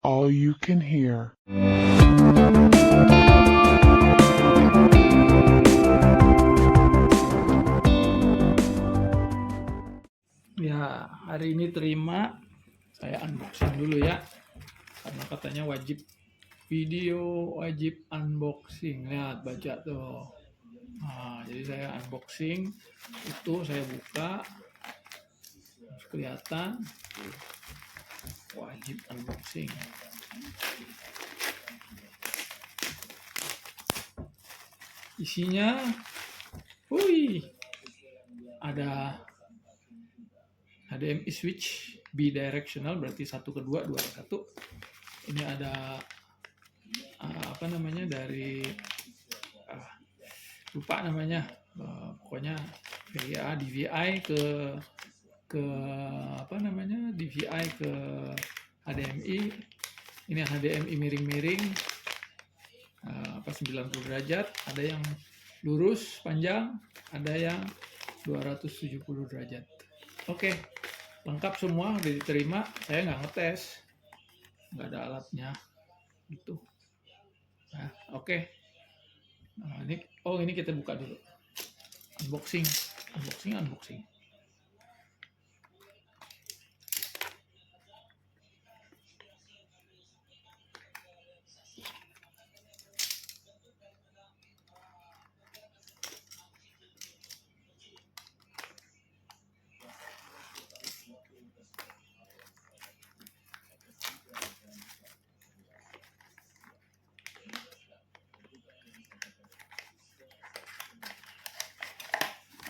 all you can hear. Ya, hari ini terima saya unboxing dulu ya, karena katanya wajib video, wajib unboxing. Lihat, baca tuh. Nah, jadi saya unboxing, itu saya buka, terus kelihatan wajib unboxing. Isinya, ada HDMI switch bidirectional, berarti 1 ke 2, 2 ke 1. Ini ada apa namanya, dari lupa namanya, pokoknya VGA DVI ke apa namanya, DVI ke HDMI. Ini HDMI miring-miring, 90 derajat, ada yang lurus panjang, ada yang 270 derajat. Oke, lengkap semua, udah diterima. Saya nggak ngetes, nggak ada alatnya gitu. Nah, oke. Nah, ini kita buka dulu, unboxing.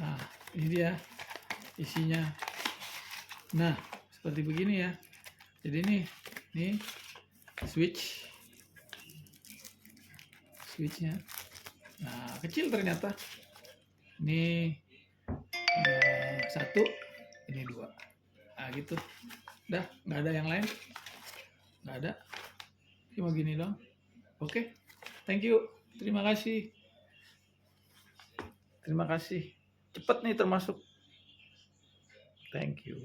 Nah, ini dia isinya. Nah, seperti begini ya. Jadi nih switchnya. Nah, kecil ternyata. Ini 1, ini 2. Nah, gitu. Dah, nggak ada yang lain. Nggak ada. Cuma gini doang. Oke, thank you. Terima kasih. Cepet nih termasuk. Thank you.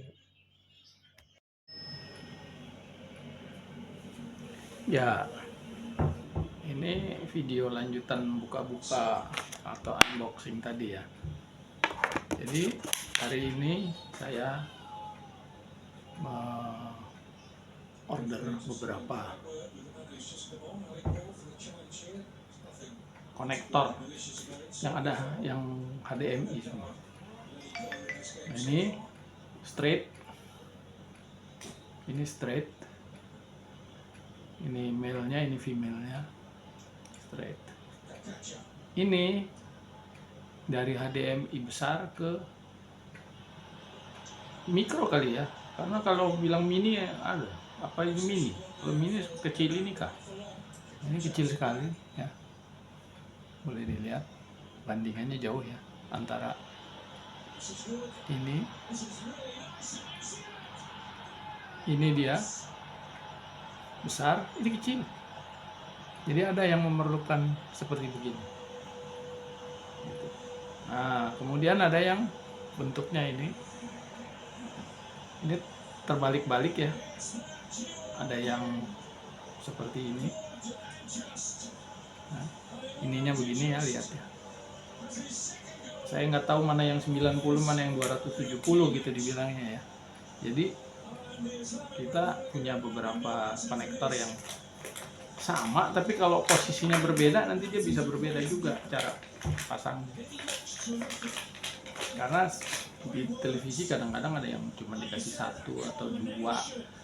Ya, ini video lanjutan buka-buka atau unboxing tadi ya. Jadi hari ini saya order beberapa konektor yang ada, yang HDMI semua. Nah, ini straight, ini male-nya, ini female-nya, straight. Ini dari HDMI besar ke mikro kali ya, karena kalau bilang mini ada apa, ini mini, kalau mini kecil ini kah? Ini kecil sekali ya, boleh dilihat bandingannya jauh ya antara ini dia besar, ini kecil. Jadi ada yang memerlukan seperti begini. Nah, kemudian ada yang bentuknya ini terbalik-balik ya. Ada yang seperti ini. Nah, ininya begini ya, lihat ya. Saya nggak tahu mana yang 90, mana yang 270 gitu dibilangnya ya. Jadi kita punya beberapa konektor yang sama, tapi kalau posisinya berbeda nanti dia bisa berbeda juga cara pasangnya. Karena di televisi kadang-kadang ada yang cuma dikasih 1 atau 2,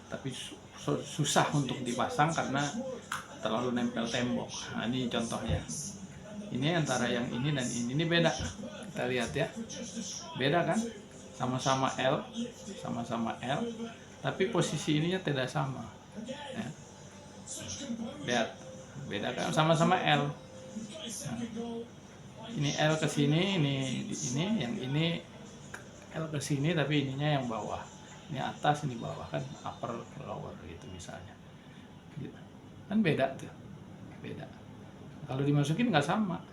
tapi susah untuk dipasang karena terlalu nempel tembok. Nah, ini contohnya. Ini antara yang ini dan ini beda. Kita lihat ya, beda kan? Sama-sama L, tapi posisi ininya tidak sama ya. Lihat, beda kan? Sama-sama L. Nah, ini L ke sini, ini yang ini L ke sini, tapi ininya yang bawah. Ini atas, ini bawah, kan upper lower gitu misalnya. Gitu. Kan beda tuh. Beda. Kalau dimasukin nggak sama.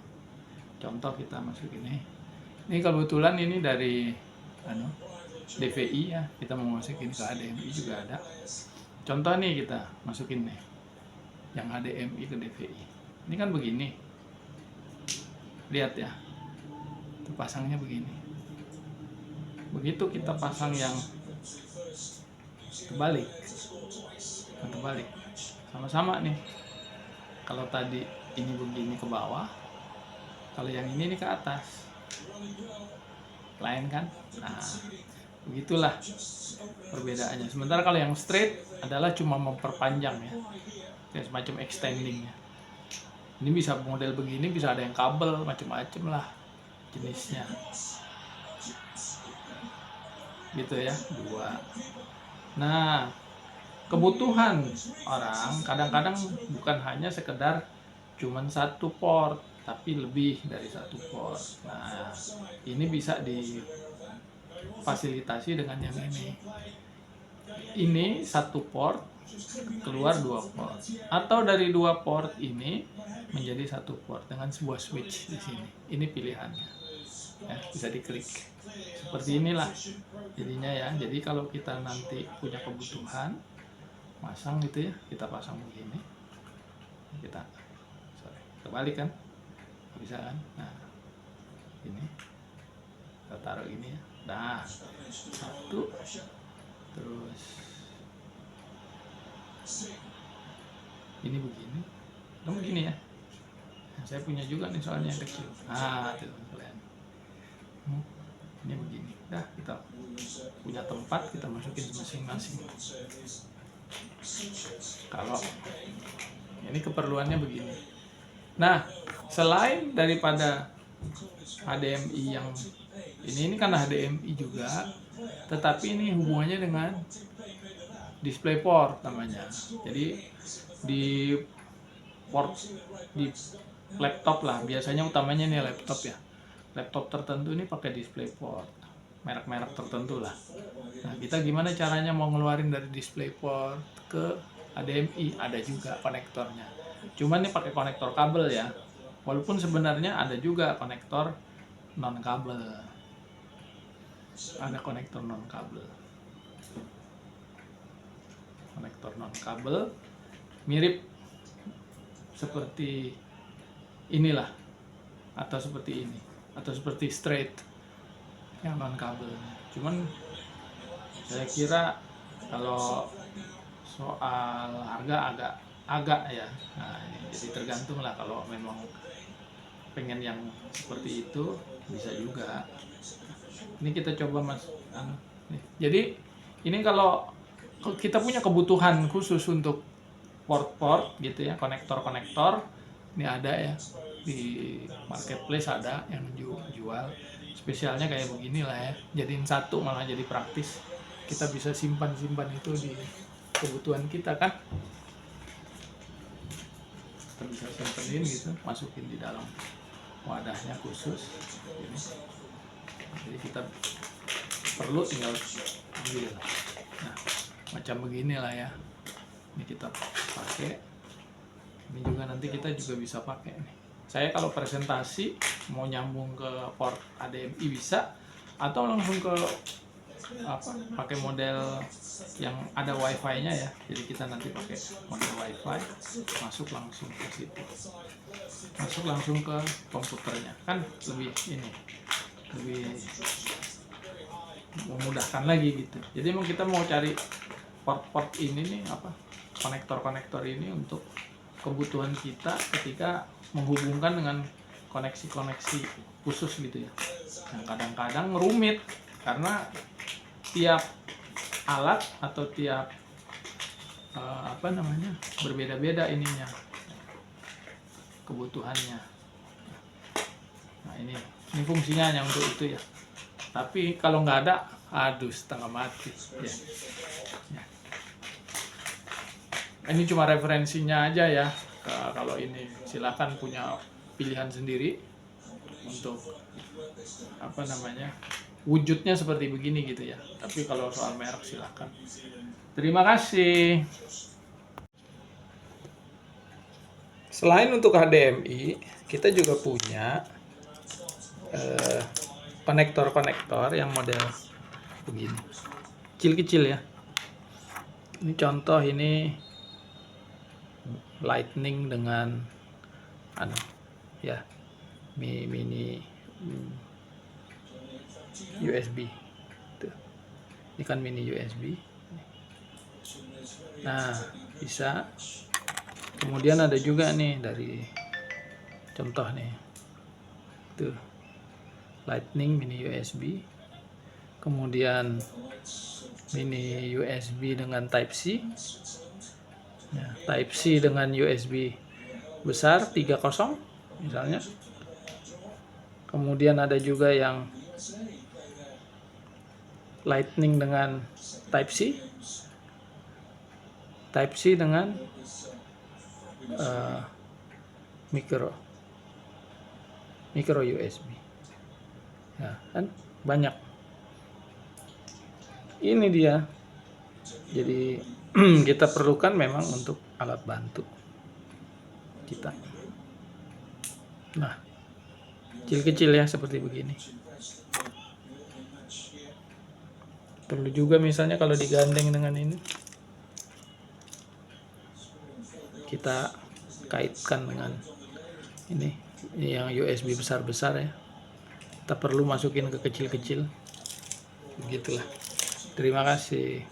Contoh kita masukin ini. Ini kebetulan ini dari DVI ya, kita mau masukin ke HDMI juga ada. Contoh nih kita masukin nih yang HDMI ke DVI. Ini kan begini. Lihat ya. Itu pasangnya begini. Begitu kita pasang yang terbalik. Sama-sama nih. Kalau tadi ini begini ke bawah, kalau yang ini ke atas. Lain kan? Nah, begitulah perbedaannya. Sementara kalau yang straight adalah cuma memperpanjang ya, kayak semacam extending ya. Ini bisa model begini, bisa ada yang kabel, macam-macam lah jenisnya. Gitu ya, 2. Nah, kebutuhan orang kadang-kadang bukan hanya sekedar cuman 1 port, tapi lebih dari 1 port. Nah, ini bisa difasilitasi dengan yang ini. Ini 1 port, keluar 2 port. Atau dari 2 port ini menjadi 1 port dengan sebuah switch di sini. Ini pilihannya. Ya, bisa diklik. Seperti inilah jadinya ya. Jadi kalau kita nanti punya kebutuhan pasang gitu ya, kita pasang begini. Kita balik kan? Bisa kan? Nah, ini kita taruh ini ya. Nah, 1, terus ini begini, dan begini ya. Nah, saya punya juga nih soalnya yang kecil. Nah, itu kalian. Ini begini. Dah, kita punya tempat, kita masukin masing-masing. Kalau ini keperluannya begini. Nah, selain daripada HDMI yang ini kan HDMI juga, tetapi ini hubungannya dengan DisplayPort namanya. Jadi di port di laptop lah, biasanya utamanya ini laptop ya. Laptop tertentu ini pakai DisplayPort, merek-merek tertentu lah. Nah, kita gimana caranya mau ngeluarin dari DisplayPort ke HDMI? Ada juga konektornya. Cuman ini pakai konektor kabel ya. Walaupun sebenarnya ada juga konektor non kabel. Ada konektor non kabel. Konektor non kabel mirip seperti inilah, atau seperti ini, atau seperti straight yang non kabel. Cuman saya kira kalau soal harga agak ya. Nah, ini jadi tergantung lah, kalau memang pengen yang seperti itu bisa juga. Ini kita coba nih. Jadi ini kalau kita punya kebutuhan khusus untuk port-port gitu ya, konektor-konektor, ini ada ya di marketplace, ada yang jual spesialnya kayak begini lah ya. Jadiin 1 malah jadi praktis. Kita bisa simpan itu di kebutuhan kita kan. Kita bisa simpenin gitu, masukin di dalam wadahnya khusus ini. Jadi kita perlu tinggal ambil. Nah, macam beginilah ya. Ini kita pakai. Ini juga nanti kita juga bisa pakai nih. Saya kalau presentasi mau nyambung ke port HDMI bisa, atau langsung ke pakai model yang ada wifi-nya ya. Jadi kita nanti pakai model wifi, masuk langsung ke situ, masuk langsung ke komputernya, kan lebih memudahkan lagi gitu. Jadi emang kita mau cari port-port ini nih, konektor-konektor ini untuk kebutuhan kita ketika menghubungkan dengan koneksi-koneksi khusus gitu ya. Yang kadang-kadang rumit karena tiap alat atau tiap berbeda-beda ininya, kebutuhannya. Nah, ini fungsinya hanya untuk itu ya. Tapi kalau nggak ada, aduh setengah mati ya. Ini cuma referensinya aja ya. Kalau ini silakan punya pilihan sendiri untuk wujudnya seperti begini gitu ya. Tapi kalau soal merek silakan. Terima kasih. Selain untuk HDMI, kita juga punya konektor-konektor yang model begini, kecil-kecil ya. Ini contoh, ini Lightning dengan ya mini USB. Tuh. Ini kan mini USB. Nah, bisa. Kemudian ada juga nih dari contoh nih. Tuh. Lightning mini USB. Kemudian mini USB dengan Type C. Ya, Type C dengan USB besar 3.0 misalnya. Kemudian ada juga yang Lightning dengan Type C, Type C dengan micro USB. Ya, kan banyak. Ini dia. Jadi kita perlukan memang untuk alat bantu kita. Nah, kecil-kecil ya seperti begini. Perlu juga misalnya kalau digandeng dengan ini, kita kaitkan dengan ini yang USB besar-besar ya. Kita perlu masukin ke kecil-kecil. Begitulah. Terima kasih.